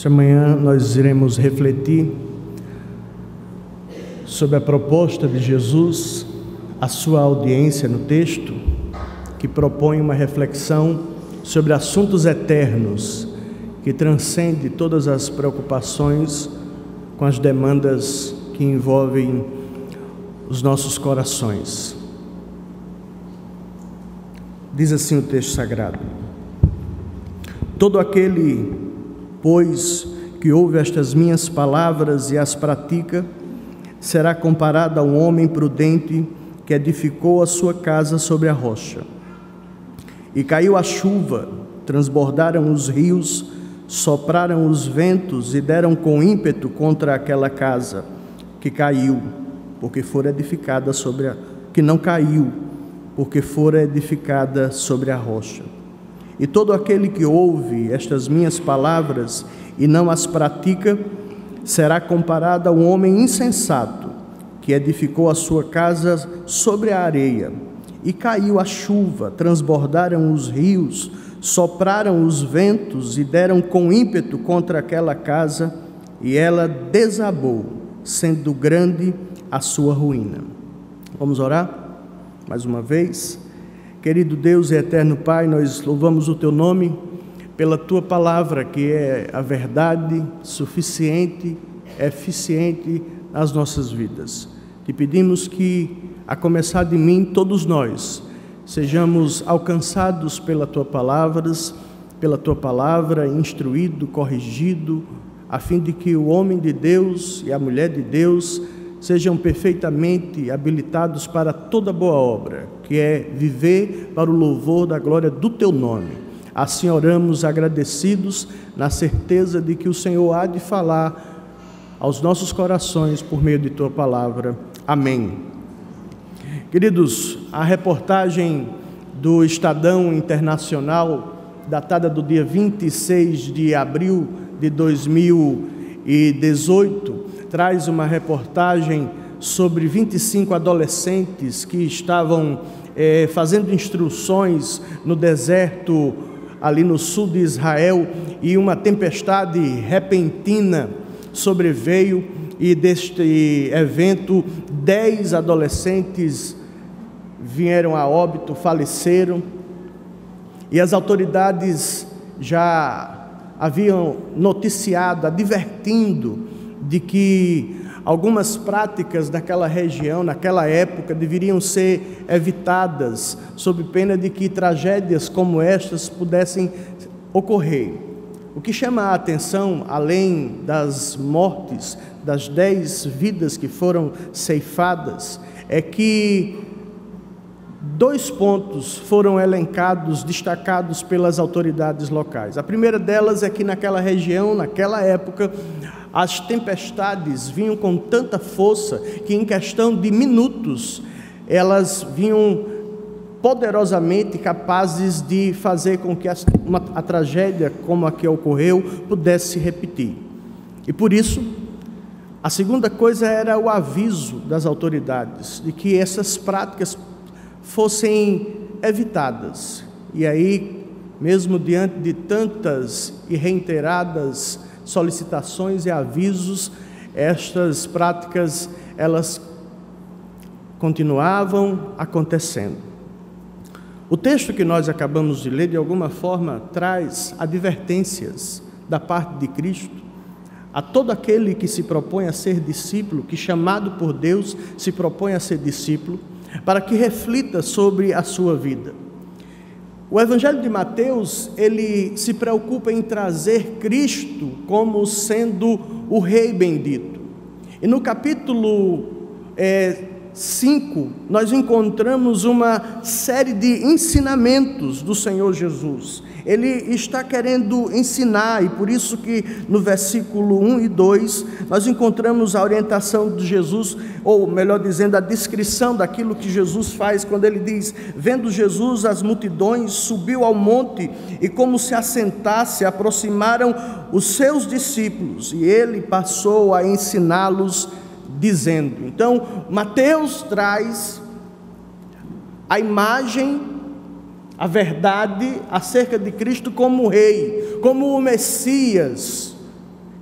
Esta manhã nós iremos refletir sobre a proposta de Jesus, a sua audiência no texto, que propõe uma reflexão sobre assuntos eternos, que transcende todas as preocupações com as demandas que envolvem os nossos corações. Diz assim o texto sagrado: todo aquele, pois, que ouve estas minhas palavras e as pratica, será comparado a um homem prudente que edificou a sua casa sobre a rocha. E caiu a chuva, transbordaram os rios, sopraram os ventos e deram com ímpeto contra aquela casa, que caiu, porque fora edificada sobre a... que não caiu, porque fora edificada sobre a rocha. E todo aquele que ouve estas minhas palavras e não as pratica, será comparado a um homem insensato, que edificou a sua casa sobre a areia. E caiu a chuva, transbordaram os rios, sopraram os ventos e deram com ímpeto contra aquela casa, e ela desabou, sendo grande a sua ruína. Vamos orar? Mais uma vez. Querido Deus e eterno Pai, nós louvamos o Teu nome pela Tua palavra, que é a verdade suficiente, eficiente nas nossas vidas. Te pedimos que, a começar de mim, todos nós sejamos alcançados pela Tua palavra, instruído, corrigido, a fim de que o homem de Deus e a mulher de Deus sejam perfeitamente habilitados para toda boa obra, que é viver para o louvor da glória do Teu nome. Assim oramos agradecidos, na certeza de que o Senhor há de falar aos nossos corações por meio de Tua palavra. Amém. Queridos, a reportagem do Estadão Internacional, datada do dia 26 de abril de 2018, traz uma reportagem sobre 25 adolescentes que estavam fazendo instruções no deserto, ali no sul de Israel, e uma tempestade repentina sobreveio, e deste evento 10 adolescentes vieram a óbito, faleceram, e as autoridades já haviam noticiado, advertindo de que algumas práticas daquela região, naquela época, deveriam ser evitadas, sob pena de que tragédias como estas pudessem ocorrer. O que chama a atenção, além das mortes, das 10 vidas que foram ceifadas, é que 2 pontos foram elencados, destacados pelas autoridades locais. A primeira delas é que naquela região, naquela época, as tempestades vinham com tanta força que em questão de minutos elas vinham poderosamente capazes de fazer com que a tragédia como a que ocorreu pudesse se repetir. E por isso, a segunda coisa era o aviso das autoridades de que essas práticas fossem evitadas. E aí, mesmo diante de tantas e reiteradas solicitações e avisos, estas práticas, elas continuavam acontecendo. O texto que nós acabamos de ler, de alguma forma, traz advertências da parte de Cristo a todo aquele que se propõe a ser discípulo, que chamado por Deus se propõe a ser discípulo, para que reflita sobre a sua vida. O Evangelho de Mateus, ele se preocupa em trazer Cristo como sendo o Rei bendito. E no capítulo 5, nós encontramos uma série de ensinamentos do Senhor Jesus. Ele está querendo ensinar, e por isso que no versículo 1 e 2, nós encontramos a orientação de Jesus, ou melhor dizendo, a descrição daquilo que Jesus faz, quando ele diz: vendo Jesus as multidões, subiu ao monte, e como se assentasse, aproximaram os seus discípulos, e ele passou a ensiná-los, dizendo. Então, Mateus traz a imagem, a verdade acerca de Cristo como Rei, como o Messias,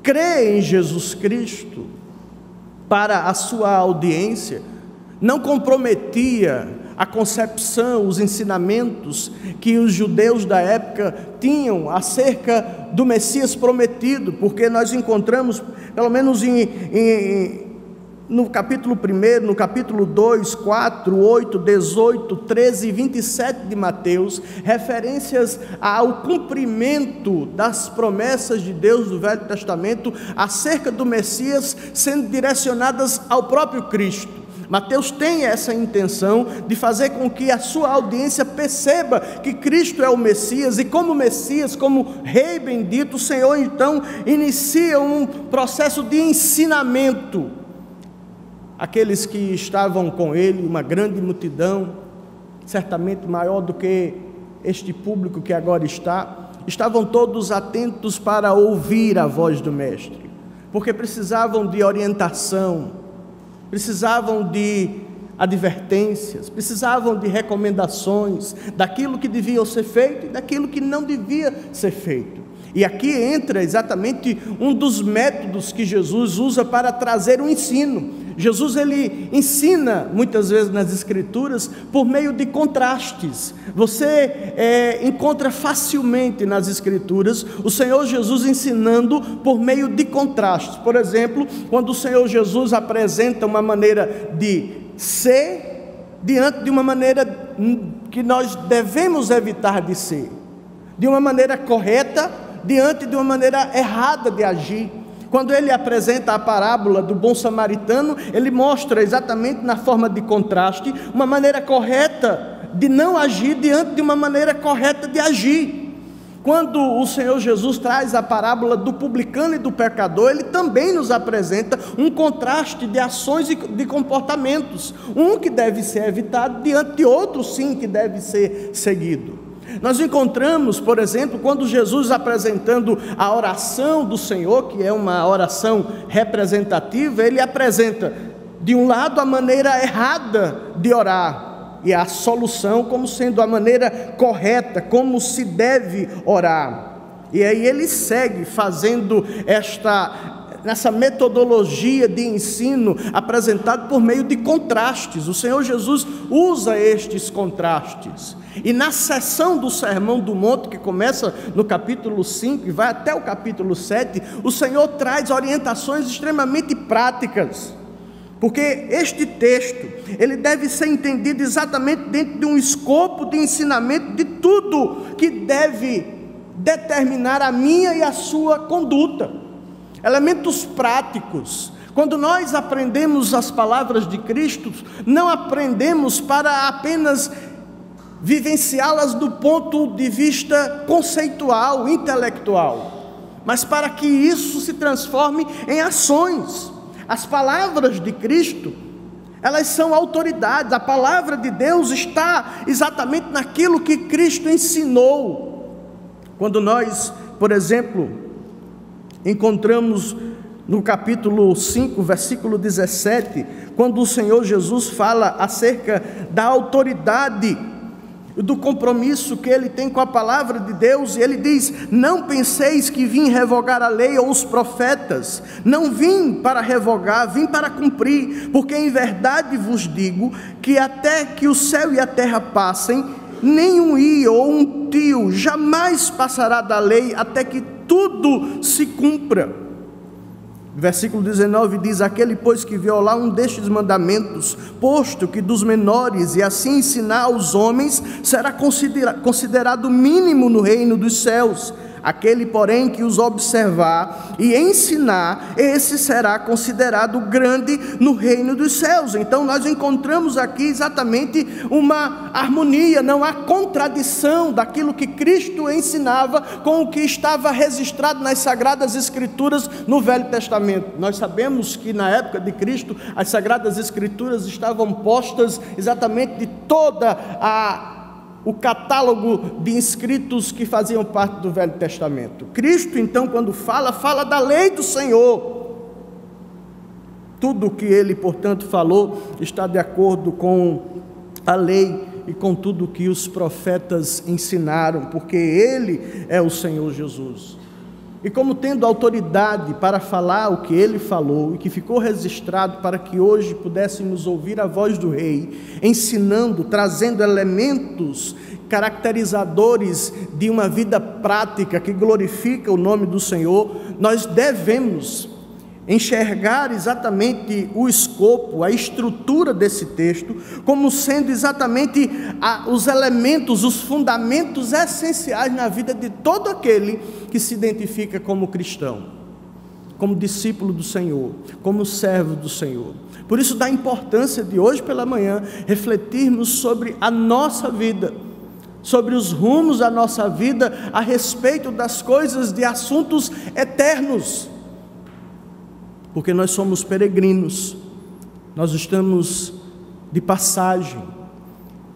crer em Jesus Cristo para a sua audiência não comprometia a concepção, os ensinamentos que os judeus da época tinham acerca do Messias prometido, porque nós encontramos, pelo menos no capítulo 1, no capítulo 2, 4, 8, 18, 13 e 27 de Mateus, referências ao cumprimento das promessas de Deus do Velho Testamento acerca do Messias sendo direcionadas ao próprio Cristo. Mateus tem essa intenção de fazer com que a sua audiência perceba que Cristo é o Messias, e como Messias, como Rei bendito, o Senhor então inicia um processo de ensinamento. Aqueles que estavam com ele, uma grande multidão, certamente maior do que este público que agora estavam todos atentos para ouvir a voz do Mestre, porque precisavam de orientação, precisavam de advertências, precisavam de recomendações daquilo que devia ser feito e daquilo que não devia ser feito. E aqui entra exatamente um dos métodos que Jesus usa para trazer o ensino. Jesus, ele ensina muitas vezes nas Escrituras por meio de contrastes. Você encontra facilmente nas Escrituras o Senhor Jesus ensinando por meio de contrastes. Por exemplo, quando o Senhor Jesus apresenta uma maneira de ser diante de uma maneira que nós devemos evitar de ser, de uma maneira correta diante de uma maneira errada de agir. Quando ele apresenta a parábola do bom samaritano, ele mostra exatamente na forma de contraste uma maneira correta de não agir diante de uma maneira correta de agir. Quando o Senhor Jesus traz a parábola do publicano e do pecador, ele também nos apresenta um contraste de ações e de comportamentos, um que deve ser evitado diante de outro sim que deve ser seguido. Nós encontramos, por exemplo, quando Jesus apresentando a oração do Senhor, que é uma oração representativa, ele apresenta de um lado a maneira errada de orar e a solução como sendo a maneira correta, como se deve orar. E aí ele segue fazendo nessa metodologia de ensino apresentado por meio de contrastes. O Senhor Jesus usa estes contrastes. E na seção do Sermão do Monte, que começa no capítulo 5 e vai até o capítulo 7, o Senhor traz orientações extremamente práticas. Porque este texto, ele deve ser entendido exatamente dentro de um escopo de ensinamento de tudo que deve determinar a minha e a sua conduta. Elementos práticos. Quando nós aprendemos as palavras de Cristo, não aprendemos para apenas vivenciá-las do ponto de vista conceitual, intelectual, mas para que isso se transforme em ações. As palavras de Cristo, elas são autoridades. A palavra de Deus está exatamente naquilo que Cristo ensinou. Quando nós, por exemplo, encontramos no capítulo 5, versículo 17, quando o Senhor Jesus fala acerca da autoridade, do compromisso que ele tem com a palavra de Deus, e ele diz: não penseis que vim revogar a lei ou os profetas, não vim para revogar, vim para cumprir, porque em verdade vos digo, que até que o céu e a terra passem, nenhum i ou um tio jamais passará da lei, até que tudo se cumpra. Versículo 19 diz: aquele pois que violar um destes mandamentos, posto que dos menores, e assim ensinar aos homens, será considerado mínimo no reino dos céus. Aquele, porém, que os observar e ensinar, esse será considerado grande no reino dos céus. Então nós encontramos aqui exatamente uma harmonia, não há contradição daquilo que Cristo ensinava com o que estava registrado nas Sagradas Escrituras no Velho Testamento. Nós sabemos que na época de Cristo as Sagradas Escrituras estavam postas exatamente de o catálogo de inscritos que faziam parte do Velho Testamento. Cristo, então, quando fala da lei do Senhor. Tudo o que ele, portanto, falou está de acordo com a lei e com tudo o que os profetas ensinaram, porque ele é o Senhor Jesus. e como tendo autoridade para falar o que ele falou e que ficou registrado para que hoje pudéssemos ouvir a voz do Rei, ensinando, trazendo elementos caracterizadores de uma vida prática que glorifica o nome do Senhor, nós devemos enxergar exatamente o escopo, a estrutura desse texto, como sendo exatamente os elementos, os fundamentos essenciais na vida de todo aquele que se identifica como cristão, como discípulo do Senhor, como servo do Senhor. Por isso, da importância de hoje pela manhã refletirmos sobre a nossa vida, sobre os rumos da nossa vida, a respeito das coisas, de assuntos eternos, porque nós somos peregrinos, nós estamos de passagem.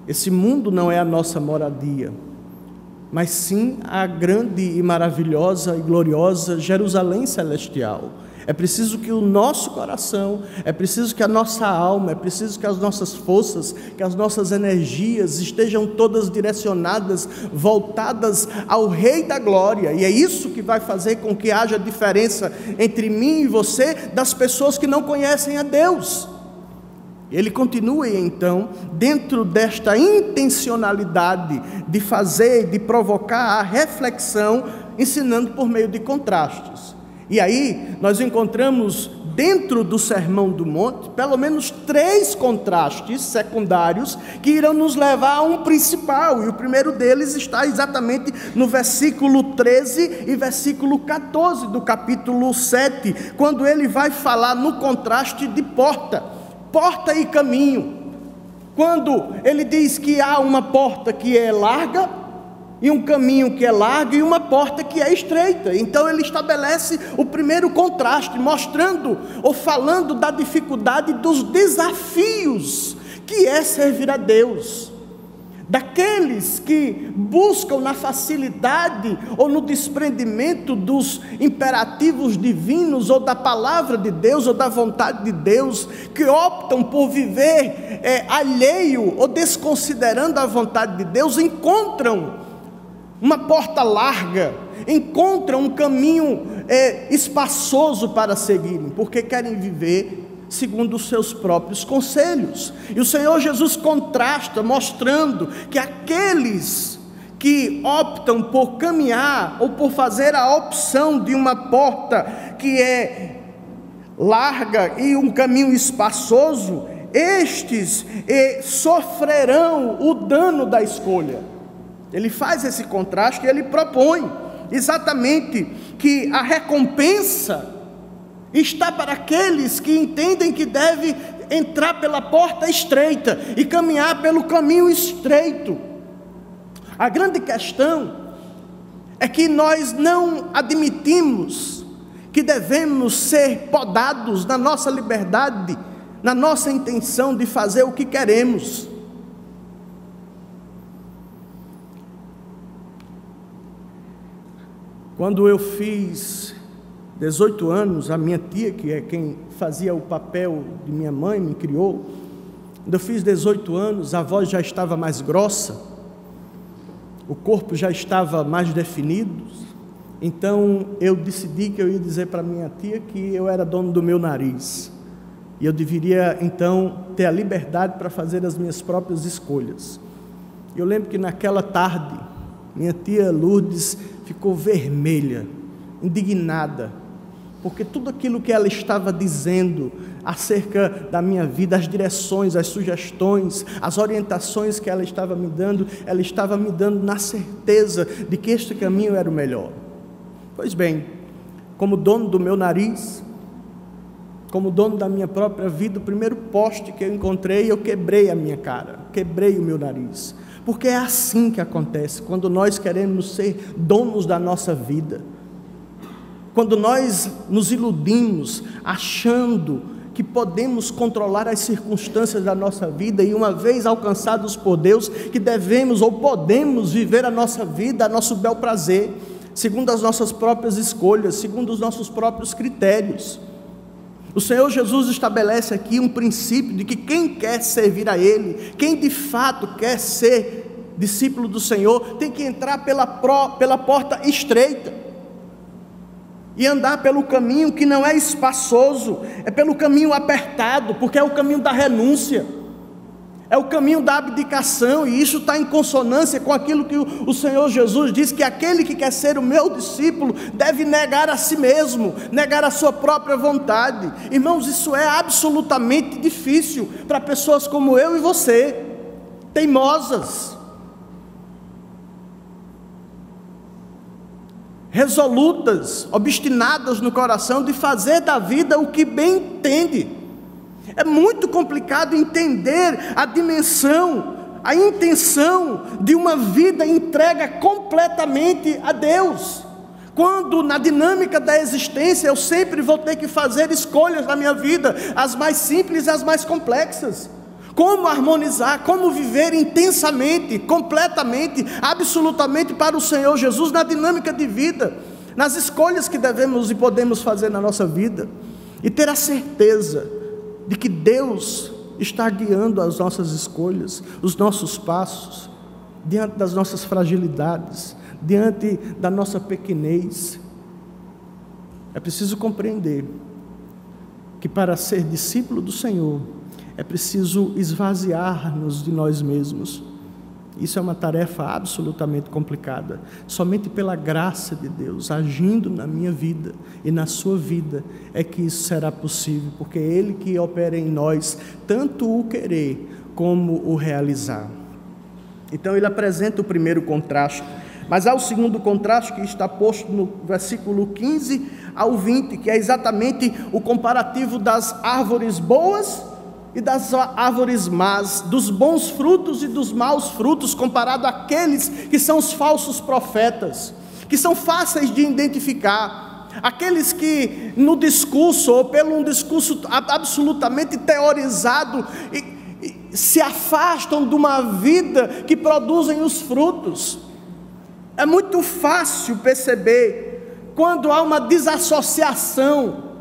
Esse mundo não é a nossa moradia, mas sim a grande e maravilhosa e gloriosa Jerusalém celestial. É preciso que o nosso coração, é preciso que a nossa alma, é preciso que as nossas forças, que as nossas energias estejam todas direcionadas, voltadas ao Rei da Glória. E é isso que vai fazer com que haja diferença entre mim e você, das pessoas que não conhecem a Deus. Ele continua então, dentro desta intencionalidade de fazer, de provocar a reflexão, ensinando por meio de contrastes. E aí nós encontramos dentro do Sermão do Monte pelo menos 3 contrastes secundários que irão nos levar a um principal, e o primeiro deles está exatamente no versículo 13 e versículo 14 do capítulo 7, quando ele vai falar no contraste de porta e caminho. Quando ele diz que há uma porta que é larga, e um caminho que é largo, e uma porta que é estreita. Então ele estabelece o primeiro contraste, mostrando ou falando da dificuldade, dos desafios que é servir a Deus, daqueles que buscam na facilidade ou no desprendimento dos imperativos divinos, ou da palavra de Deus, ou da vontade de Deus, que optam por viver alheio ou desconsiderando a vontade de Deus, encontram uma porta larga, encontram um caminho espaçoso para seguirem, porque querem viver segundo os seus próprios conselhos. E o Senhor Jesus contrasta, mostrando que aqueles que optam por caminhar, ou por fazer a opção de uma porta que é larga e um caminho espaçoso, estes sofrerão o dano da escolha. Ele faz esse contraste e ele propõe exatamente que a recompensa está para aqueles que entendem que deve entrar pela porta estreita e caminhar pelo caminho estreito. A grande questão é que nós não admitimos que devemos ser podados na nossa liberdade, na nossa intenção de fazer o que queremos. Quando eu fiz 18 anos, a minha tia, que é quem fazia o papel de minha mãe, me criou, quando eu fiz 18 anos, a voz já estava mais grossa, o corpo já estava mais definido, então eu decidi que eu ia dizer para minha tia que eu era dono do meu nariz, e eu deveria então ter a liberdade para fazer as minhas próprias escolhas. Eu lembro que naquela tarde, minha tia Lourdes ficou vermelha, indignada, porque tudo aquilo que ela estava dizendo acerca da minha vida, as direções, as sugestões, as orientações que ela estava me dando na certeza de que este caminho era o melhor. Pois bem, como dono do meu nariz, como dono da minha própria vida, o primeiro poste que eu encontrei, eu quebrei a minha cara, quebrei o meu nariz. Porque é assim que acontece, quando nós queremos ser donos da nossa vida, quando nós nos iludimos, achando que podemos controlar as circunstâncias da nossa vida, e uma vez alcançados por Deus, que devemos ou podemos viver a nossa vida a nosso bel prazer, segundo as nossas próprias escolhas, segundo os nossos próprios critérios. O Senhor Jesus estabelece aqui um princípio de que quem quer servir a Ele, quem de fato quer ser discípulo do Senhor, tem que entrar pela porta estreita. e andar pelo caminho que não é espaçoso, é pelo caminho apertado, porque é o caminho da renúncia, é o caminho da abdicação, e isso está em consonância com aquilo que o Senhor Jesus diz, que aquele que quer ser o meu discípulo, deve negar a si mesmo, negar a sua própria vontade. Irmãos, isso é absolutamente difícil, para pessoas como eu e você, teimosas, resolutas, obstinadas no coração de fazer da vida o que bem entende. É muito complicado entender a dimensão, a intenção de uma vida entrega completamente a Deus, quando na dinâmica da existência eu sempre vou ter que fazer escolhas na minha vida, as mais simples e as mais complexas. Como harmonizar, como viver intensamente, completamente, absolutamente para o Senhor Jesus na dinâmica de vida, nas escolhas que devemos e podemos fazer na nossa vida, e ter a certeza de que Deus está guiando as nossas escolhas, os nossos passos, diante das nossas fragilidades, diante da nossa pequenez. É preciso compreender que para ser discípulo do Senhor, é preciso esvaziar-nos de nós mesmos. Isso é uma tarefa absolutamente complicada. Somente pela graça de Deus, agindo na minha vida e na sua vida, é que isso será possível, porque é Ele que opera em nós, tanto o querer como o realizar. Então ele apresenta o primeiro contraste, mas há o segundo contraste que está posto no versículo 15 ao 20, que é exatamente o comparativo das árvores boas e das árvores más, dos bons frutos e dos maus frutos, comparado àqueles que são os falsos profetas, que são fáceis de identificar, aqueles que no discurso, ou pelo um discurso absolutamente teorizado, se afastam de uma vida que produzem os frutos. É muito fácil perceber quando há uma desassociação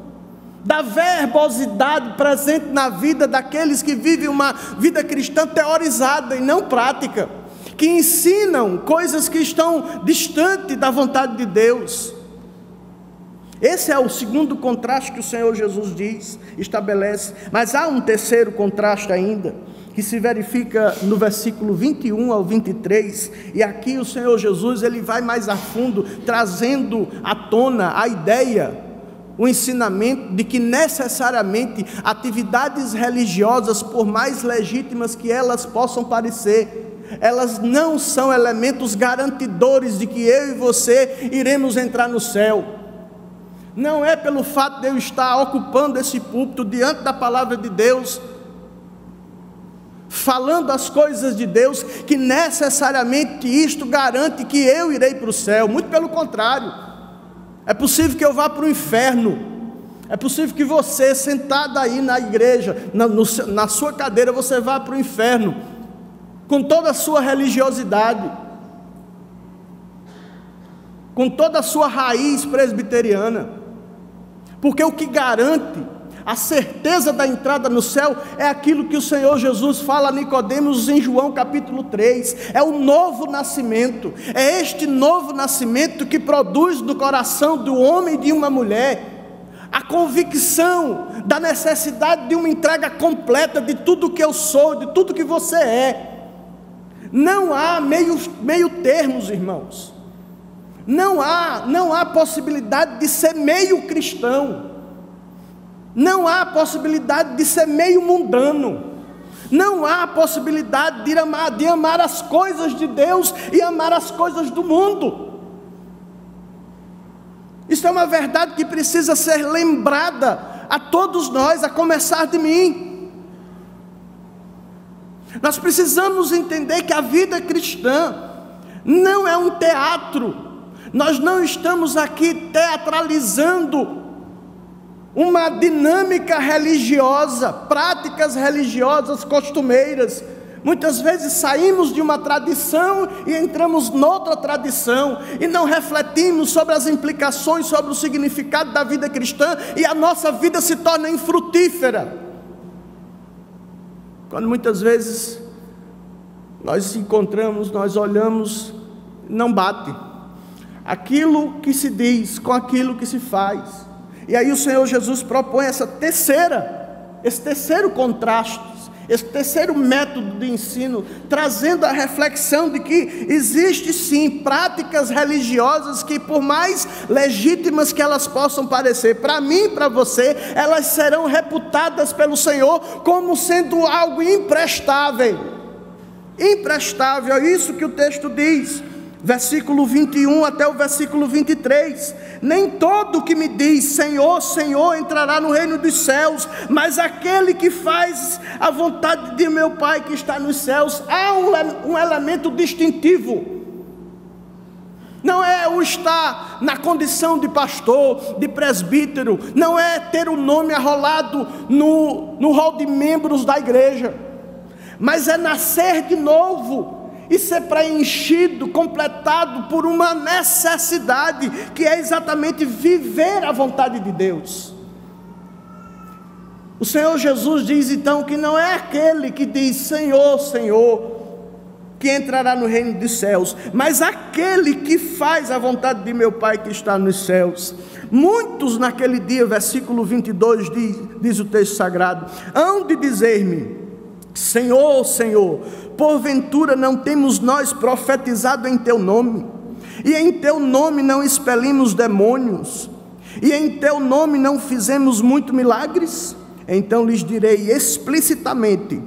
da verbosidade presente na vida daqueles que vivem uma vida cristã teorizada e não prática, que ensinam coisas que estão distantes da vontade de Deus. Esse é o segundo contraste que o Senhor Jesus estabelece, mas há um terceiro contraste ainda, que se verifica no versículo 21 ao 23, e aqui o Senhor Jesus ele vai mais a fundo, trazendo à tona a ideia, o ensinamento de que necessariamente atividades religiosas, por mais legítimas que elas possam parecer, elas não são elementos garantidores de que eu e você iremos entrar no céu. Não é pelo fato de eu estar ocupando esse púlpito diante da palavra de Deus, falando as coisas de Deus, que necessariamente isto garante que eu irei para o céu. Muito pelo contrário. É possível que eu vá para o inferno. É possível que você, sentado aí na igreja, na sua cadeira, você vá para o inferno, com toda a sua religiosidade, com toda a sua raiz presbiteriana, porque o que garante a certeza da entrada no céu é aquilo que o Senhor Jesus fala a Nicodemos em João capítulo 3, é o novo nascimento, é este novo nascimento que produz no coração do homem e de uma mulher a convicção da necessidade de uma entrega completa de tudo que eu sou, de tudo que você é. Não há meio termos, irmãos, não há possibilidade de ser meio cristão, não há possibilidade de ser meio mundano, não há possibilidade de amar as coisas de Deus e amar as coisas do mundo. Isso é uma verdade que precisa ser lembrada a todos nós, a começar de mim. Nós precisamos entender que a vida cristã não é um teatro. Nós não estamos aqui teatralizando uma dinâmica religiosa, práticas religiosas costumeiras. Muitas vezes saímos de uma tradição e entramos noutra tradição, e não refletimos sobre as implicações, sobre o significado da vida cristã, e a nossa vida se torna infrutífera. Quando muitas vezes nós encontramos, nós olhamos, não bate. aquilo que se diz com aquilo que se faz. E aí o Senhor Jesus propõe esse terceiro contraste, esse terceiro método de ensino, trazendo a reflexão de que existe sim práticas religiosas que, por mais legítimas que elas possam parecer, para mim e para você, elas serão reputadas pelo Senhor como sendo algo imprestável. Imprestável, é isso que o texto diz. Versículo 21 até o versículo 23, nem todo que me diz Senhor, Senhor entrará no reino dos céus, mas aquele que faz a vontade de meu Pai que está nos céus. Há um elemento distintivo, não é o estar na condição de pastor, de presbítero, não é ter o nome arrolado no rol de membros da igreja, mas é nascer de novo, e ser preenchido, completado por uma necessidade, que é exatamente viver a vontade de Deus. O Senhor Jesus diz então que não é aquele que diz Senhor, Senhor, que entrará no reino dos céus, mas aquele que faz a vontade de meu Pai que está nos céus. Muitos naquele dia, versículo 22 diz o texto sagrado, hão de dizer-me, Senhor, Senhor, porventura não temos nós profetizado em teu nome, e em teu nome não expelimos demônios, e em teu nome não fizemos muitos milagres? Então lhes direi explicitamente,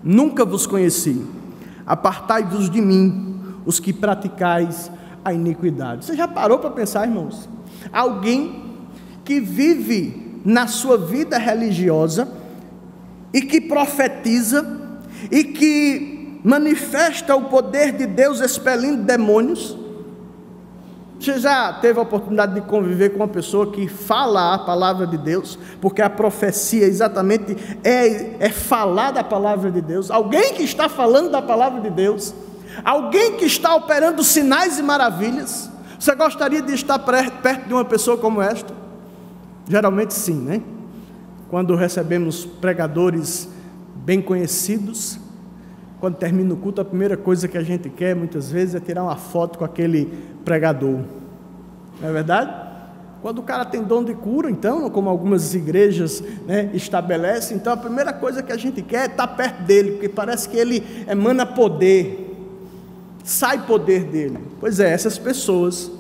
nunca vos conheci, apartai-vos de mim, os que praticais a iniquidade. Você já parou para pensar, irmãos? Alguém que vive na sua vida religiosa, e que profetiza, e que manifesta o poder de Deus expelindo demônios. Você já teve a oportunidade de conviver com uma pessoa que fala a palavra de Deus? Porque a profecia exatamente é falar da palavra de Deus. Alguém que está falando da palavra de Deus, alguém que está operando sinais e maravilhas. Você gostaria de estar perto de uma pessoa como esta? Geralmente sim, né? Quando recebemos pregadores bem conhecidos, quando termina o culto, a primeira coisa que a gente quer, muitas vezes, é tirar uma foto com aquele pregador. Não é verdade? Quando o cara tem dom de cura, então, como algumas igrejas, né, estabelecem, então a primeira coisa que a gente quer é estar perto dele, porque parece que ele emana poder, sai poder dele. Pois é, essas pessoas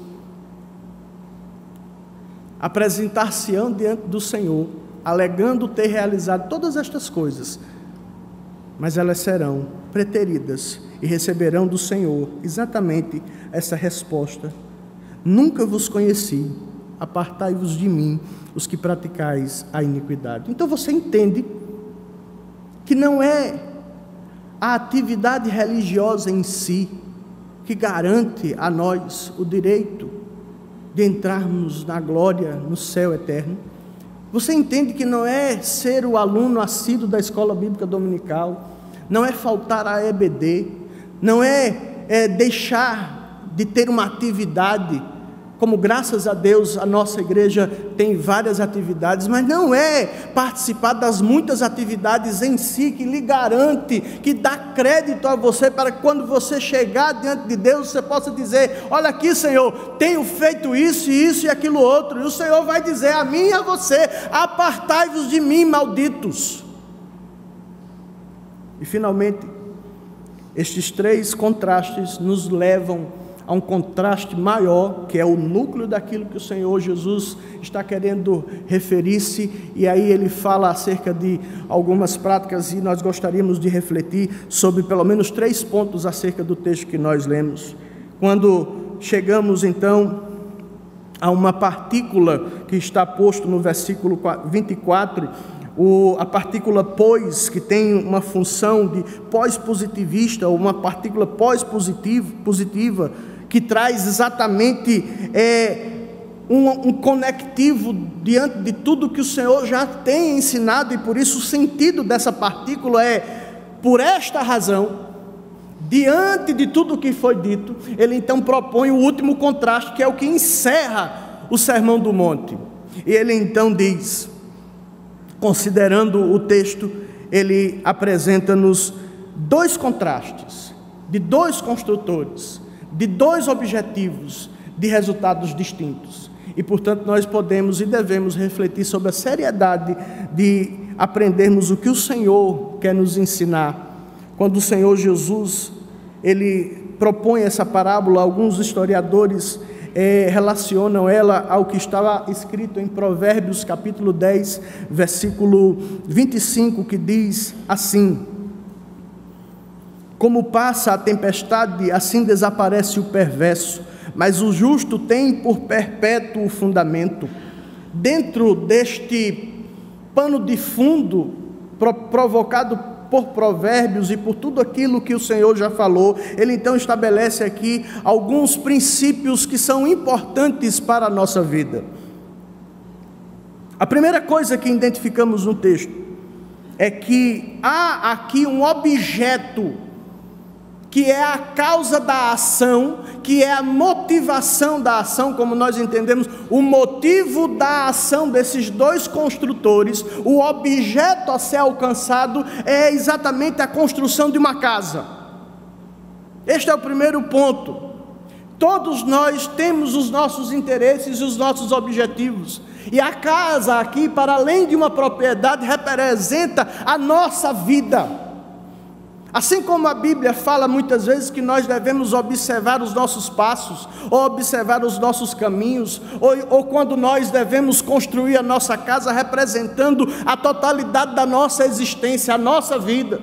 apresentar-se-ão diante do Senhor, alegando ter realizado todas estas coisas, mas elas serão preteridas e receberão do Senhor exatamente essa resposta: nunca vos conheci, apartai-vos de mim, os que praticais a iniquidade. Então você entende que não é a atividade religiosa em si que garante a nós o direito de entrarmos na glória, no céu eterno. Você entende que não é ser o aluno assíduo da escola bíblica dominical, não é faltar à EBD, não é deixar de ter uma atividade, como graças a Deus a nossa igreja tem várias atividades, mas não é participar das muitas atividades em si que lhe garante, que dá crédito a você, para que quando você chegar diante de Deus, você possa dizer: olha aqui, Senhor, tenho feito isso e aquilo outro, e o Senhor vai dizer a mim e a você: apartai-vos de mim, malditos. E finalmente, estes três contrastes nos levam a um contraste maior, que é o núcleo daquilo que o Senhor Jesus está querendo referir-se, e aí ele fala acerca de algumas práticas, e nós gostaríamos de refletir sobre pelo menos 3 pontos acerca do texto que nós lemos. Quando chegamos então a uma partícula que está posto no versículo 24, a partícula pois, que tem uma função de pós-positivista, ou uma partícula pós-positiva, que traz exatamente um conectivo diante de tudo que o Senhor já tem ensinado, e por isso o sentido dessa partícula é: por esta razão, diante de tudo o que foi dito, ele então propõe o último contraste, que é o que encerra o Sermão do Monte. E ele então diz, considerando o texto, ele apresenta-nos 2 contrastes, de 2 construtores, de dois objetivos de resultados distintos. E, portanto, nós podemos e devemos refletir sobre a seriedade de aprendermos o que o Senhor quer nos ensinar. Quando o Senhor Jesus, Ele propõe essa parábola, alguns historiadores relacionam ela ao que estava escrito em Provérbios capítulo 10, versículo 25, que diz assim: como passa a tempestade, assim desaparece o perverso, mas o justo tem por perpétuo fundamento. Dentro deste pano de fundo provocado por Provérbios e por tudo aquilo que o Senhor já falou, Ele então estabelece aqui alguns princípios que são importantes para a nossa vida. A primeira coisa que identificamos no texto é que há aqui um objeto que é a causa da ação, que é a motivação da ação, como nós entendemos, o motivo da ação desses dois construtores, o objeto a ser alcançado é exatamente a construção de uma casa. Este é o primeiro ponto. Todos nós temos os nossos interesses e os nossos objetivos, e a casa aqui, para além de uma propriedade, representa a nossa vida. Assim como a Bíblia fala muitas vezes que nós devemos observar os nossos passos, ou observar os nossos caminhos, ou quando nós devemos construir a nossa casa representando a totalidade da nossa existência, a nossa vida.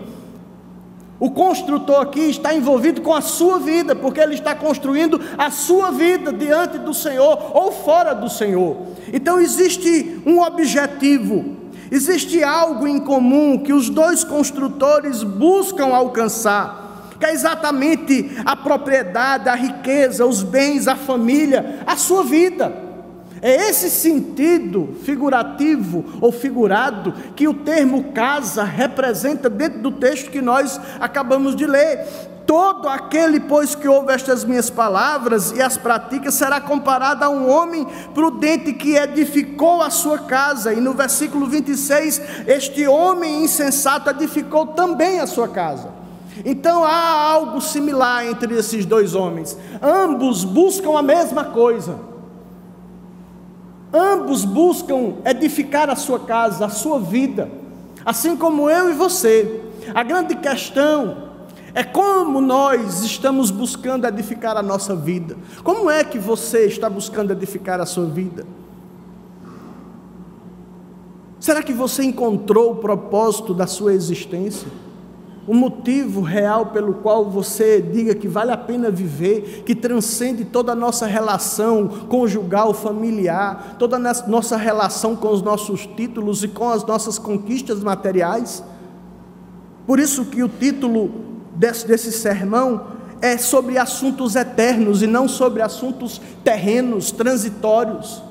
O construtor aqui está envolvido com a sua vida, porque ele está construindo a sua vida diante do Senhor ou fora do Senhor. Então existe um objetivo. Existe algo em comum que os dois construtores buscam alcançar, que é exatamente a propriedade, a riqueza, os bens, a família, a sua vida. É esse sentido figurativo ou figurado que o termo casa representa dentro do texto que nós acabamos de ler. Todo aquele, pois, que ouve estas minhas palavras e as pratica, será comparado a um homem prudente que edificou a sua casa. E no versículo 26, este homem insensato edificou também a sua casa. Então há algo similar entre esses dois homens. Ambos buscam a mesma coisa. Ambos buscam edificar a sua casa, a sua vida, assim como eu e você. A grande questão é como nós estamos buscando edificar a nossa vida. Como é que você está buscando edificar a sua vida? Será que você encontrou o propósito da sua existência? O motivo real pelo qual você diga que vale a pena viver, que transcende toda a nossa relação conjugal, familiar, toda a nossa relação com os nossos títulos e com as nossas conquistas materiais? Por isso que o título desse sermão é sobre assuntos eternos e não sobre assuntos terrenos, transitórios,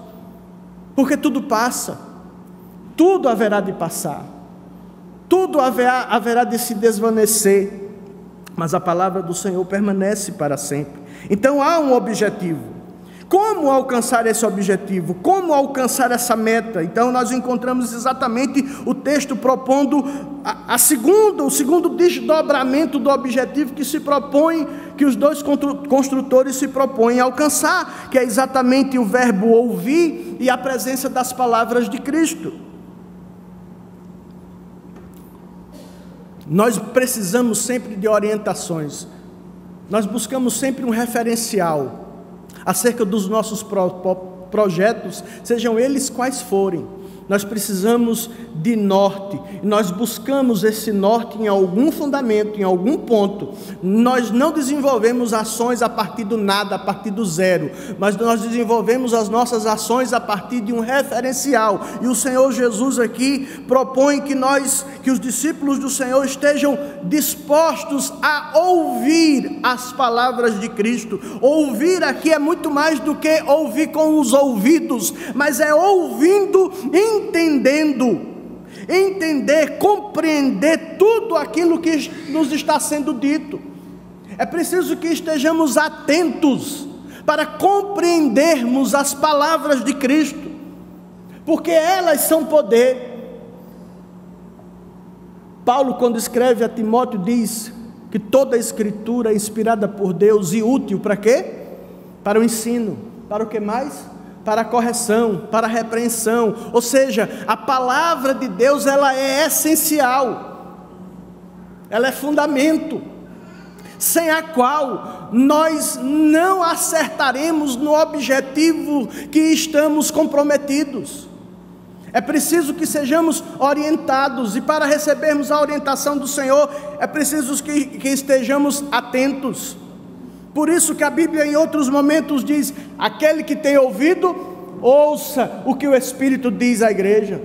porque tudo passa, tudo haverá de passar, tudo haverá de se desvanecer, mas a palavra do Senhor permanece para sempre. Então há um objetivo. Como alcançar esse objetivo? Como alcançar essa meta? Então nós encontramos exatamente o texto propondo o segundo desdobramento do objetivo que se propõe, que os dois construtores se propõem a alcançar, que é exatamente o verbo ouvir e a presença das palavras de Cristo. Nós precisamos sempre de orientações, nós buscamos sempre um referencial acerca dos nossos projetos, sejam eles quais forem. Nós precisamos de norte, nós buscamos esse norte em algum fundamento, em algum ponto. Nós não desenvolvemos ações a partir do nada, a partir do zero, mas nós desenvolvemos as nossas ações a partir de um referencial. E o Senhor Jesus aqui propõe que os discípulos do Senhor estejam dispostos a ouvir as palavras de Cristo. Ouvir aqui é muito mais do que ouvir com os ouvidos, mas é ouvindo, entender, compreender tudo aquilo que nos está sendo dito. É preciso que estejamos atentos para compreendermos as palavras de Cristo, porque elas são poder. Paulo, quando escreve a Timóteo, diz que toda a Escritura é inspirada por Deus e útil para quê? Para o ensino. Para o que mais? Para a correção, para a repreensão. Ou seja, a palavra de Deus, ela é essencial, ela é fundamento, sem a qual nós não acertaremos no objetivo que estamos comprometidos. É preciso que sejamos orientados, e para recebermos a orientação do Senhor, é preciso que estejamos atentos. Por isso que a Bíblia em outros momentos diz: aquele que tem ouvido, ouça o que o Espírito diz à igreja.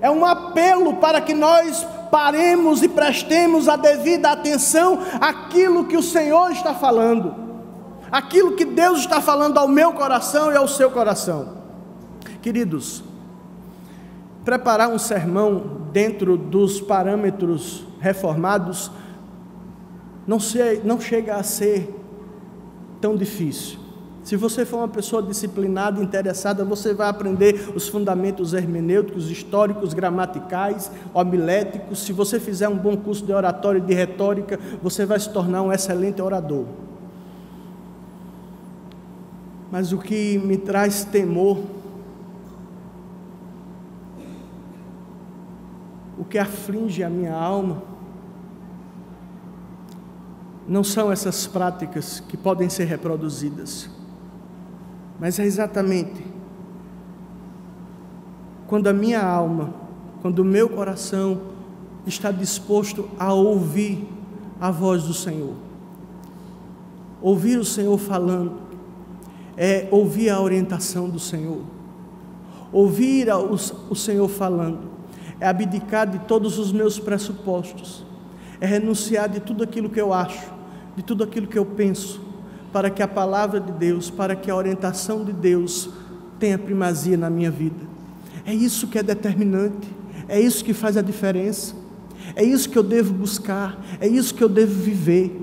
É um apelo para que nós paremos e prestemos a devida atenção àquilo que o Senhor está falando, aquilo que Deus está falando ao meu coração e ao seu coração. Queridos, preparar um sermão dentro dos parâmetros reformados não chega a ser tão difícil. Se você for uma pessoa disciplinada, interessada, você vai aprender os fundamentos hermenêuticos, históricos, gramaticais, homiléticos. Se você fizer um bom curso de oratória e de retórica, você vai se tornar um excelente orador. Mas o que me traz temor, o que aflige a minha alma, não são essas práticas que podem ser reproduzidas, mas é exatamente quando a minha alma, quando o meu coração está disposto a ouvir a voz do Senhor. Ouvir o Senhor falando é ouvir a orientação do Senhor. Ouvir o Senhor falando é abdicar de todos os meus pressupostos, é renunciar de tudo aquilo que eu acho, de tudo aquilo que eu penso, para que a palavra de Deus, para que a orientação de Deus tenha primazia na minha vida. É isso que é determinante, é isso que faz a diferença, é isso que eu devo buscar, é isso que eu devo viver.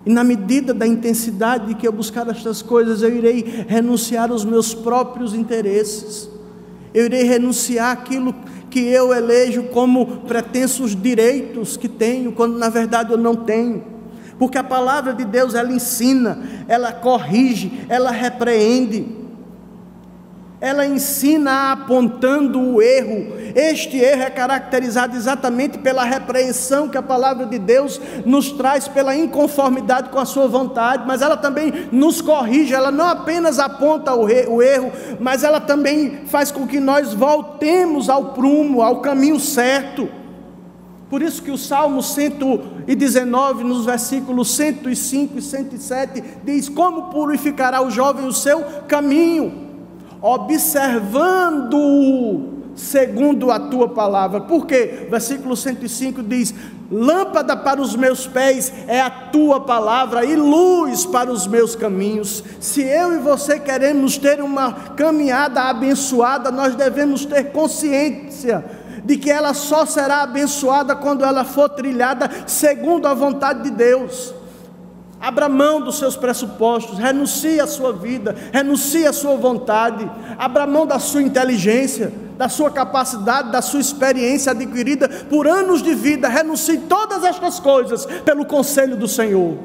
E na medida da intensidade que eu buscar estas coisas, eu irei renunciar aos meus próprios interesses, eu irei renunciar àquilo que eu elejo como pretensos direitos que tenho, quando na verdade eu não tenho, porque a palavra de Deus, ela ensina, ela corrige, ela repreende, ela ensina apontando o erro. Este erro é caracterizado exatamente pela repreensão que a palavra de Deus nos traz, pela inconformidade com a sua vontade, mas ela também nos corrige. Ela não apenas aponta o erro, mas ela também faz com que nós voltemos ao prumo, ao caminho certo. Por isso que o Salmo 119, nos versículos 105 e 107, diz: como purificará o jovem o seu caminho? Observando-o segundo a tua palavra. Por quê? Versículo 105 diz: lâmpada para os meus pés é a tua palavra e luz para os meus caminhos. Se eu e você queremos ter uma caminhada abençoada, nós devemos ter consciência de que ela só será abençoada quando ela for trilhada segundo a vontade de Deus. Abra mão dos seus pressupostos, renuncie à sua vida, renuncie à sua vontade, abra mão da sua inteligência, da sua capacidade, da sua experiência adquirida por anos de vida, renuncie todas estas coisas pelo conselho do Senhor.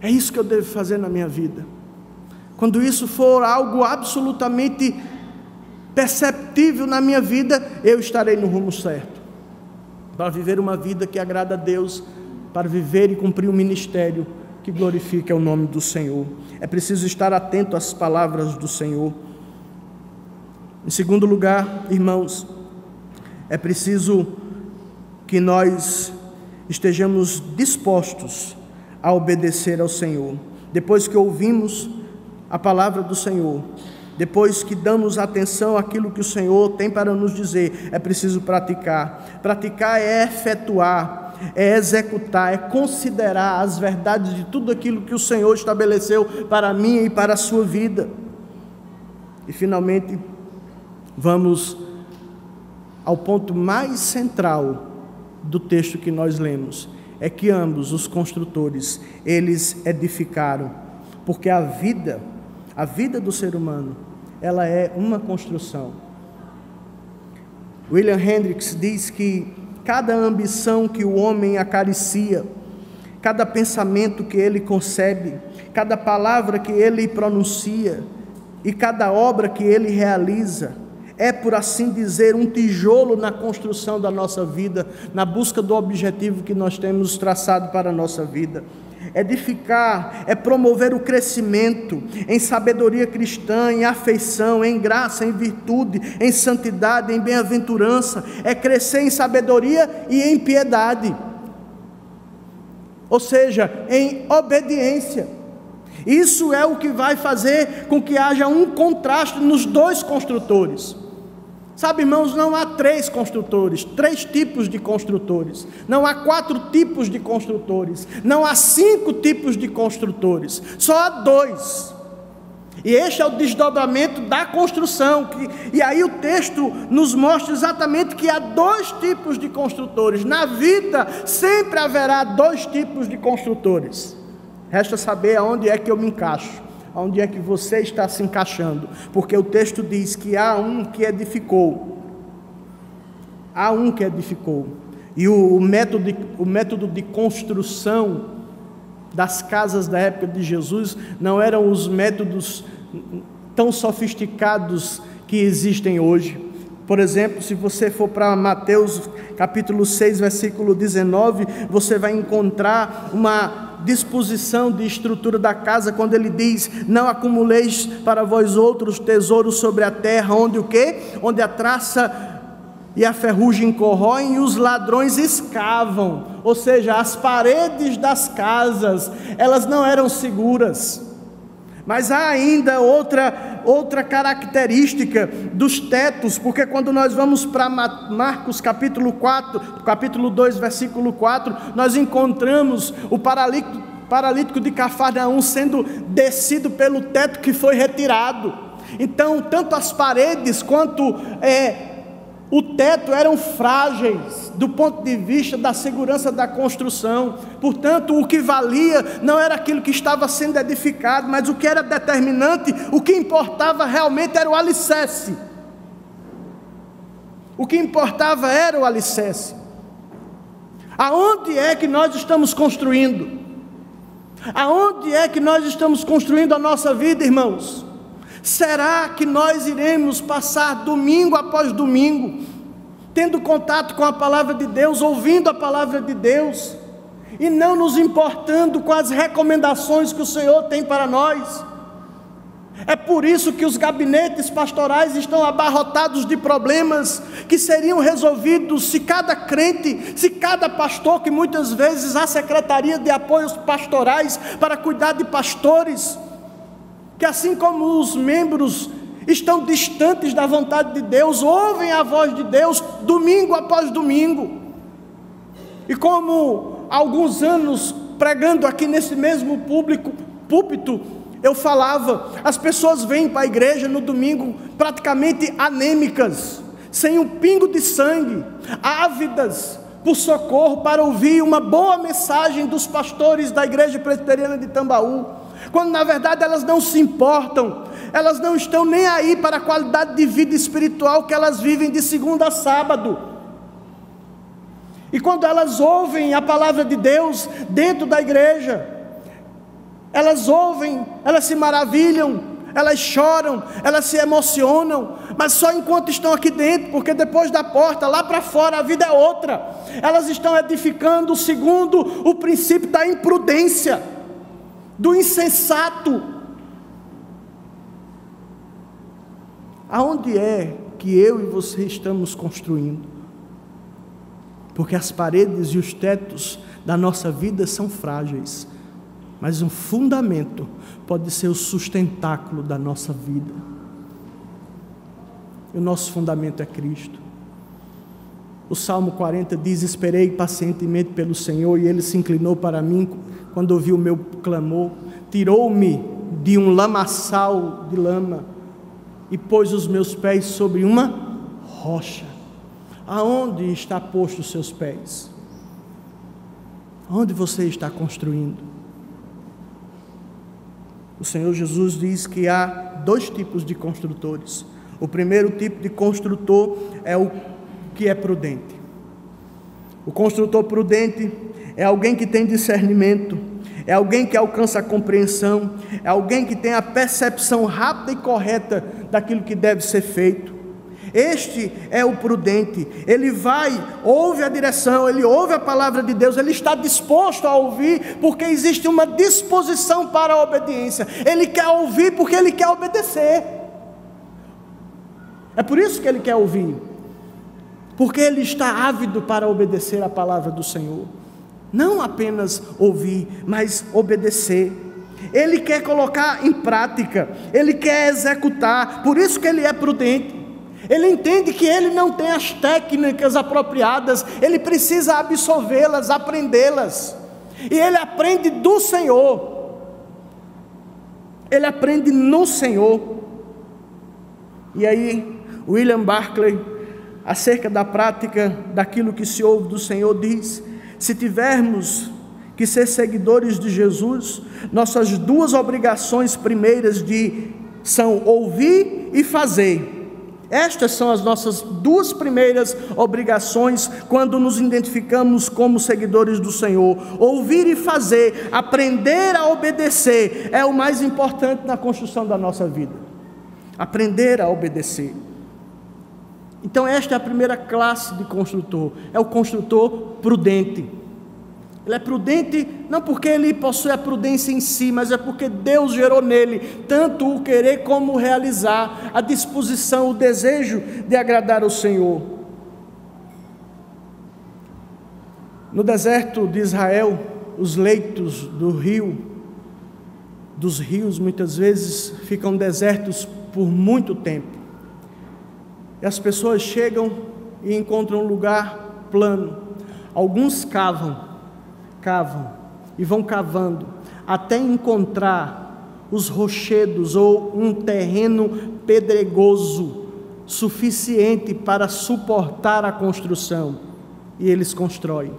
É isso que eu devo fazer na minha vida. Quando isso for algo absolutamente perceptível na minha vida, eu estarei no rumo certo, para viver uma vida que agrada a Deus, para viver e cumprir um ministério que glorifique o nome do Senhor. É preciso estar atento às palavras do Senhor. Em segundo lugar, irmãos, é preciso que nós estejamos dispostos a obedecer ao Senhor. Depois que ouvimos a palavra do Senhor, depois que damos atenção àquilo que o Senhor tem para nos dizer, é preciso praticar. Praticar é efetuar, é executar, é considerar as verdades de tudo aquilo que o Senhor estabeleceu para mim e para a sua vida. E finalmente, vamos ao ponto mais central do texto que nós lemos, é que ambos os construtores, eles edificaram, porque a vida do ser humano, ela é uma construção. William Hendricks diz que cada ambição que o homem acaricia, cada pensamento que ele concebe, cada palavra que ele pronuncia e cada obra que ele realiza, é, por assim dizer, um tijolo na construção da nossa vida, na busca do objetivo que nós temos traçado para a nossa vida. Edificar é promover o crescimento em sabedoria cristã, em afeição, em graça, em virtude, em santidade, em bem-aventurança, é crescer em sabedoria e em piedade, ou seja, em obediência. Isso é o que vai fazer com que haja um contraste nos dois construtores. Sabe, irmãos, não há 3 construtores, 3 tipos de construtores, não há 4 tipos de construtores, não há 5 tipos de construtores, só há 2. E este é o desdobramento da construção, e aí o texto nos mostra exatamente que há 2 tipos de construtores. Na vida sempre haverá 2 tipos de construtores. Resta saber aonde é que eu me encaixo, aonde é que você está se encaixando, porque o texto diz que há um que edificou, e o método de construção das casas da época de Jesus não eram os métodos tão sofisticados que existem hoje. Por exemplo, se você for para Mateus capítulo 6, versículo 19, você vai encontrar uma disposição de estrutura da casa, quando ele diz: não acumuleis para vós outros tesouros sobre a terra, onde o quê? Onde a traça e a ferrugem corroem e os ladrões escavam. Ou seja, as paredes das casas, elas não eram seguras. Mas há ainda outra característica dos tetos, porque quando nós vamos para Marcos capítulo 2, versículo 4, nós encontramos o paralítico de Cafarnaum sendo descido pelo teto que foi retirado. Então, tanto as paredes quanto o teto eram frágeis do ponto de vista da segurança da construção. Portanto, o que valia não era aquilo que estava sendo edificado, mas o que era determinante, o que importava realmente era o alicerce. O que importava era o alicerce. Aonde é que nós estamos construindo? Aonde é que nós estamos construindo a nossa vida, irmãos? Será que nós iremos passar domingo após domingo, tendo contato com a palavra de Deus, ouvindo a palavra de Deus, e não nos importando com as recomendações que o Senhor tem para nós? É por isso que os gabinetes pastorais estão abarrotados de problemas que seriam resolvidos se cada crente, se cada pastor, que muitas vezes há secretaria de apoios pastorais para cuidar de pastores, que assim como os membros estão distantes da vontade de Deus, ouvem a voz de Deus domingo após domingo. E como há alguns anos, pregando aqui nesse mesmo púlpito, eu falava, as pessoas vêm para a igreja no domingo praticamente anêmicas, sem um pingo de sangue, ávidas por socorro para ouvir uma boa mensagem dos pastores da igreja presbiteriana de Tambaú, quando na verdade elas não se importam, elas não estão nem aí para a qualidade de vida espiritual que elas vivem de segunda a sábado. E quando elas ouvem a palavra de Deus dentro da igreja, elas ouvem, elas se maravilham, elas choram, elas se emocionam, mas só enquanto estão aqui dentro, porque depois da porta, lá para fora, a vida é outra. Elas estão edificando segundo o princípio da imprudência, do insensato. Aonde é que eu e você estamos construindo? Porque as paredes e os tetos da nossa vida são frágeis, mas um fundamento pode ser o sustentáculo da nossa vida. E o nosso fundamento é Cristo. O Salmo 40 diz: esperei pacientemente pelo Senhor, e Ele se inclinou para mim quando ouviu o meu clamor, tirou-me de um lamaçal de lama e pôs os meus pés sobre uma rocha. Aonde está posto os seus pés? Onde você está construindo? O Senhor Jesus diz que há 2 tipos de construtores. O primeiro tipo de construtor é o que é prudente. O construtor prudente é alguém que tem discernimento, é alguém que alcança a compreensão, é alguém que tem a percepção rápida e correta daquilo que deve ser feito. Este é o prudente. Ele ouve a direção, ele ouve a palavra de Deus, ele está disposto a ouvir, porque existe uma disposição para a obediência. Ele quer ouvir porque ele quer obedecer. É por isso que ele quer ouvir, porque ele está ávido para obedecer a palavra do Senhor. Não apenas ouvir, mas obedecer. Ele quer colocar em prática, ele quer executar, por isso que ele é prudente. Ele entende que ele não tem as técnicas apropriadas, ele precisa absorvê-las, aprendê-las, e ele aprende do Senhor, ele aprende no Senhor. E aí, William Barclay, acerca da prática daquilo que se ouve do Senhor, diz: se tivermos que ser seguidores de Jesus, nossas duas obrigações primeiras são ouvir e fazer. Estas são as nossas duas primeiras obrigações quando nos identificamos como seguidores do Senhor. Ouvir e fazer, aprender a obedecer, é o mais importante na construção da nossa vida. Aprender a obedecer. Então esta é a primeira classe de construtor, é o construtor prudente. Ele é prudente não porque ele possui a prudência em si, mas é porque Deus gerou nele tanto o querer como o realizar, a disposição, o desejo de agradar ao Senhor. No deserto de Israel, os leitos dos rios muitas vezes ficam desertos por muito tempo. E as pessoas chegam e encontram um lugar plano. Alguns cavam e vão cavando até encontrar os rochedos ou um terreno pedregoso suficiente para suportar a construção, e eles constroem.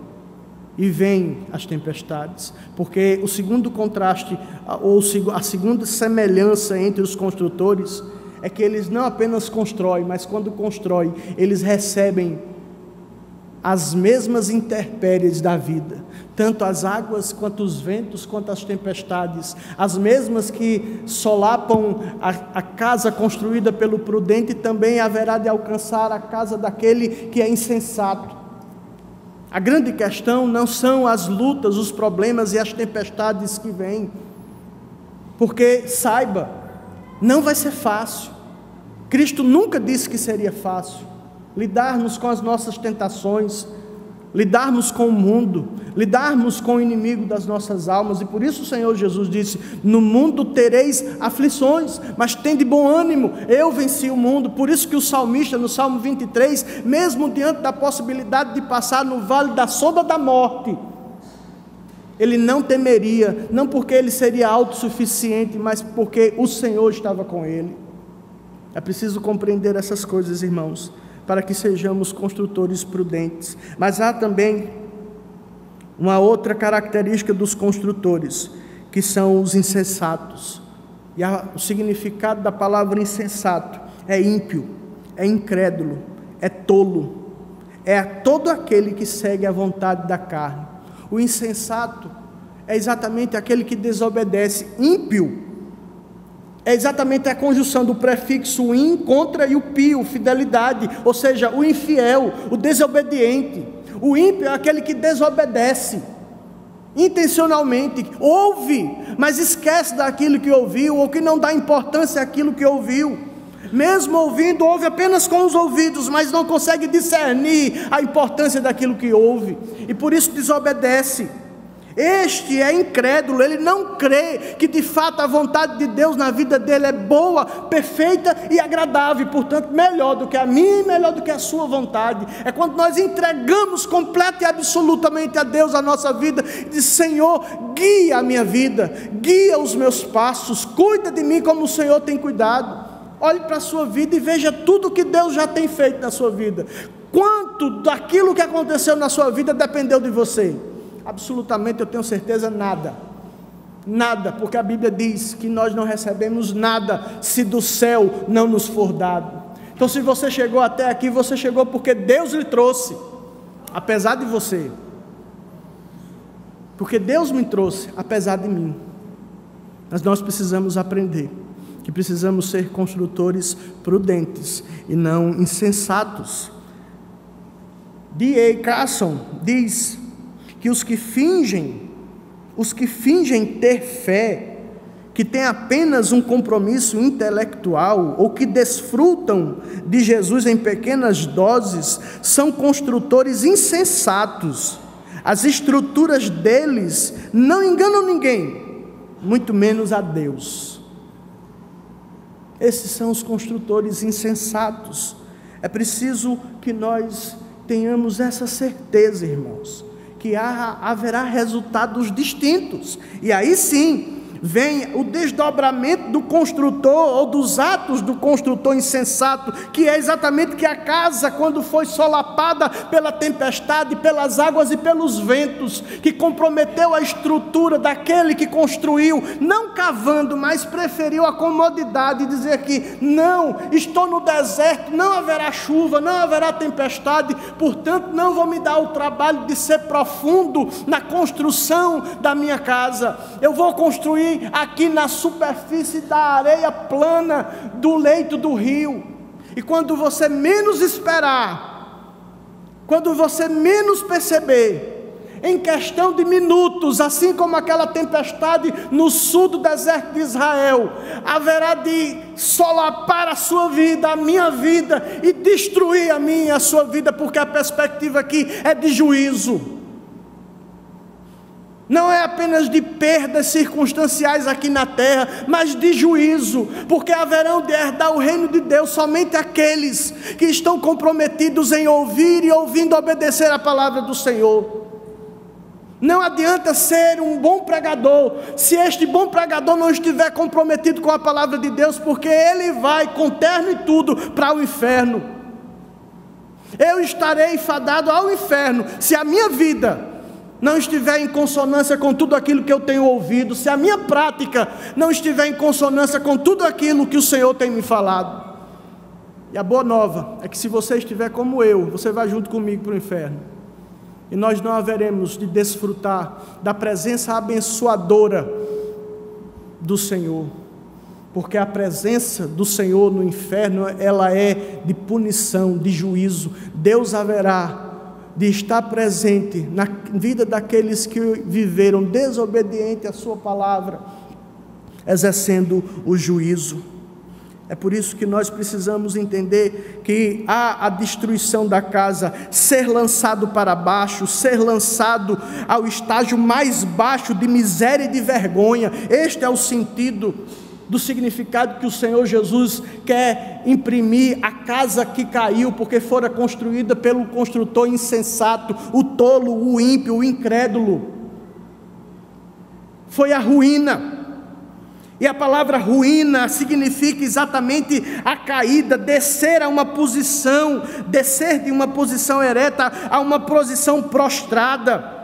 E vêm as tempestades, porque o segundo contraste, ou a segunda semelhança entre os construtores, é que eles não apenas constroem, mas quando constroem, eles recebem as mesmas intempéries da vida, tanto as águas, quanto os ventos, quanto as tempestades, as mesmas que solapam a casa construída pelo prudente, também haverá de alcançar a casa daquele que é insensato. A grande questão não são as lutas, os problemas e as tempestades que vêm, porque saiba, não vai ser fácil. Cristo nunca disse que seria fácil lidarmos com as nossas tentações, lidarmos com o mundo, lidarmos com o inimigo das nossas almas, e por isso o Senhor Jesus disse: no mundo tereis aflições, mas tende bom ânimo, eu venci o mundo. Por isso que o salmista, no Salmo 23, mesmo diante da possibilidade de passar no vale da sombra da morte, ele não temeria, não porque ele seria autossuficiente, mas porque o Senhor estava com ele. É preciso compreender essas coisas, irmãos, para que sejamos construtores prudentes. Mas há também uma outra característica dos construtores, que são os insensatos. E o significado da palavra insensato é ímpio, é incrédulo, é tolo, é todo aquele que segue a vontade da carne. O insensato é exatamente aquele que desobedece. Ímpio é exatamente a conjunção do prefixo in, contra, e o pio, fidelidade, ou seja, o infiel, o desobediente. O ímpio é aquele que desobedece intencionalmente, ouve, mas esquece daquilo que ouviu, ou que não dá importância àquilo que ouviu. Mesmo ouvindo, ouve apenas com os ouvidos, mas não consegue discernir a importância daquilo que ouve, e por isso desobedece. Este é incrédulo, ele não crê que de fato a vontade de Deus na vida dele é boa, perfeita e agradável, e portanto melhor do que a minha e melhor do que a sua vontade. É quando nós entregamos completa e absolutamente a Deus a nossa vida, e diz: Senhor, guia a minha vida, guia os meus passos, cuida de mim como o Senhor tem cuidado. Olhe para a sua vida e veja tudo que Deus já tem feito na sua vida. Quanto daquilo que aconteceu na sua vida dependeu de você? Absolutamente, eu tenho certeza, nada, porque a Bíblia diz que nós não recebemos nada se do céu não nos for dado. Então, se você chegou até aqui, você chegou porque Deus lhe trouxe. apesar de você. Porque Deus me trouxe, apesar de mim. Mas nós precisamos aprender que precisamos ser construtores prudentes e não insensatos. D.A. Carson diz que os que fingem ter fé, que têm apenas um compromisso intelectual ou que desfrutam de Jesus em pequenas doses, são construtores insensatos. As estruturas deles não enganam ninguém, muito menos a Deus. Esses são os construtores insensatos. É preciso que nós tenhamos essa certeza, irmãos, que haverá resultados distintos, e aí sim vem o desdobramento do construtor, ou dos atos do construtor insensato, que é exatamente que a casa, quando foi solapada pela tempestade, pelas águas e pelos ventos, que comprometeu a estrutura daquele que construiu, não cavando, mas preferiu a comodidade, e dizer que não, estou no deserto, não haverá chuva, não haverá tempestade, portanto não vou me dar o trabalho de ser profundo na construção da minha casa, eu vou construir aqui na superfície da areia plana do leito do rio, e quando você menos esperar, quando você menos perceber, em questão de minutos, assim como aquela tempestade no sul do deserto de Israel, haverá de solapar a sua vida, a minha vida, e destruir a minha e a sua vida, porque a perspectiva aqui é de juízo. Não é apenas de perdas circunstanciais aqui na terra, mas de juízo, porque haverão de herdar o reino de Deus somente aqueles que estão comprometidos em ouvir e ouvindo obedecer a palavra do Senhor. Não adianta ser um bom pregador, se este bom pregador não estiver comprometido com a palavra de Deus, porque ele vai, com terno e tudo, para o inferno. Eu estarei fadado ao inferno, se a minha vida não estiver em consonância com tudo aquilo que eu tenho ouvido, se a minha prática não estiver em consonância com tudo aquilo que o Senhor tem me falado. E a boa nova é que se você estiver como eu, você vai junto comigo para o inferno, e nós não haveremos de desfrutar da presença abençoadora do Senhor, porque a presença do Senhor no inferno, ela é de punição, de juízo. Deus haverá de estar presente na vida daqueles que viveram desobediente à sua palavra, exercendo o juízo. É por isso que nós precisamos entender que há a destruição da casa, ser lançado para baixo, ser lançado ao estágio mais baixo de miséria e de vergonha. Este é o sentido do significado que o Senhor Jesus quer imprimir à casa que caiu, porque fora construída pelo construtor insensato, o tolo, o ímpio, o incrédulo. Foi a ruína. E a palavra ruína significa exatamente a caída, descer a uma posição, descer de uma posição ereta a uma posição prostrada.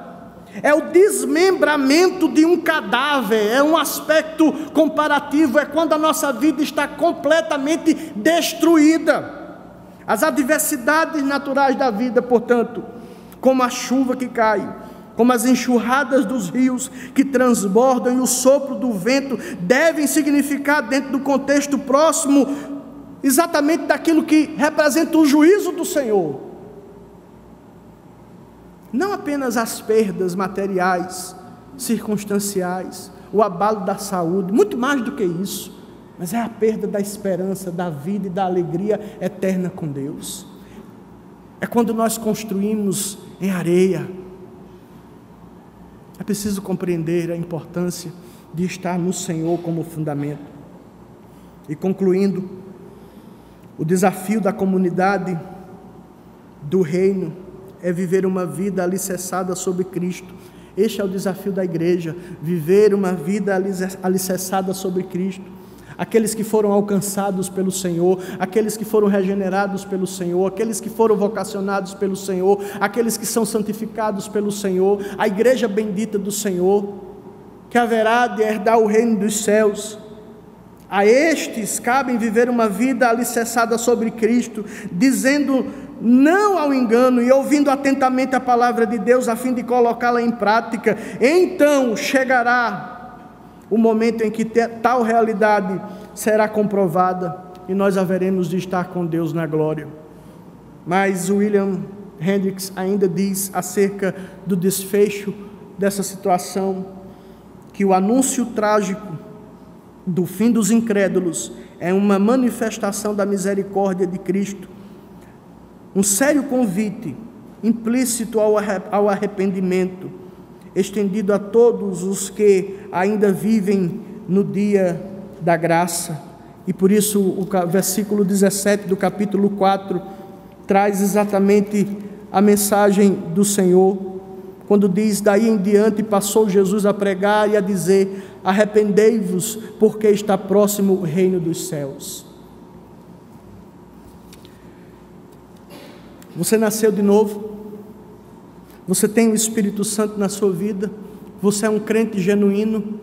É o desmembramento de um cadáver, é um aspecto comparativo, é quando a nossa vida está completamente destruída. As adversidades naturais da vida, portanto, como a chuva que cai, como as enxurradas dos rios que transbordam e o sopro do vento, devem significar, dentro do contexto próximo, exatamente daquilo que representa o juízo do Senhor. Não apenas as perdas materiais, circunstanciais, o abalo da saúde, muito mais do que isso, mas é a perda da esperança, da vida e da alegria eterna com Deus. É quando nós construímos em areia. É preciso compreender a importância de estar no Senhor como fundamento. E concluindo, o desafio da comunidade do reino é viver uma vida alicerçada sobre Cristo. Este é o desafio da igreja, viver uma vida alicerçada sobre Cristo. Aqueles que foram alcançados pelo Senhor, aqueles que foram regenerados pelo Senhor, aqueles que foram vocacionados pelo Senhor, aqueles que são santificados pelo Senhor, a igreja bendita do Senhor, que haverá de herdar o reino dos céus. A estes cabem viver uma vida alicerçada sobre Cristo, dizendo não ao engano e ouvindo atentamente a palavra de Deus a fim de colocá-la em prática, então chegará o momento em que tal realidade será comprovada e nós haveremos de estar com Deus na glória. Mas William Hendricks ainda diz acerca do desfecho dessa situação, que o anúncio trágico do fim dos incrédulos é uma manifestação da misericórdia de Cristo, um sério convite implícito ao arrependimento, estendido a todos os que ainda vivem no dia da graça. E por isso o versículo 17 do capítulo 4 traz exatamente a mensagem do Senhor, quando diz: daí em diante passou Jesus a pregar e a dizer: arrependei-vos, porque está próximo o reino dos céus. Você nasceu de novo, você tem o Espírito Santo na sua vida, você é um crente genuíno.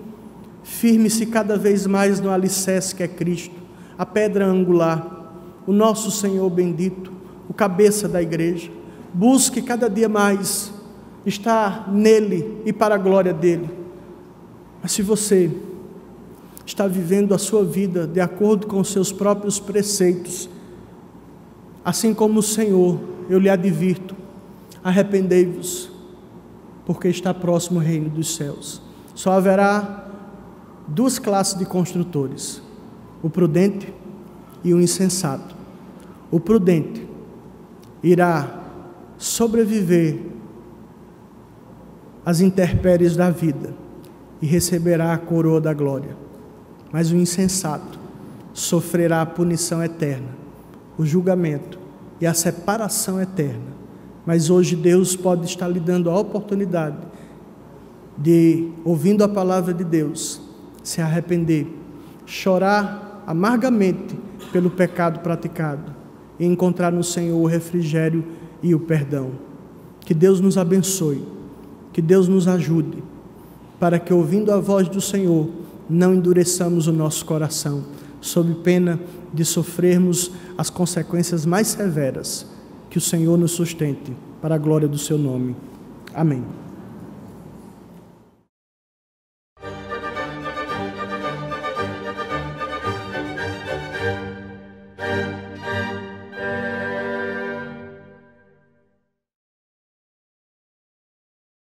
Firme-se cada vez mais no alicerce que é Cristo, a pedra angular, o nosso Senhor bendito, o cabeça da igreja. Busque cada dia mais estar nele e para a glória dele. Mas se você está vivendo a sua vida de acordo com os seus próprios preceitos, assim como o Senhor, eu lhe advirto: arrependei-vos, porque está próximo o reino dos céus. Só haverá duas classes de construtores: o prudente e o insensato. O prudente irá sobreviver às intempéries da vida e receberá a coroa da glória, mas o insensato sofrerá a punição eterna, o julgamento e a separação eterna. Mas hoje Deus pode estar lhe dando a oportunidade de, ouvindo a palavra de Deus, se arrepender, chorar amargamente pelo pecado praticado e encontrar no Senhor o refrigério e o perdão. Que Deus nos abençoe, que Deus nos ajude, para que, ouvindo a voz do Senhor, não endureçamos o nosso coração, sob pena de sofrermos as consequências mais severas. Que o Senhor nos sustente, para a glória do seu nome. Amém.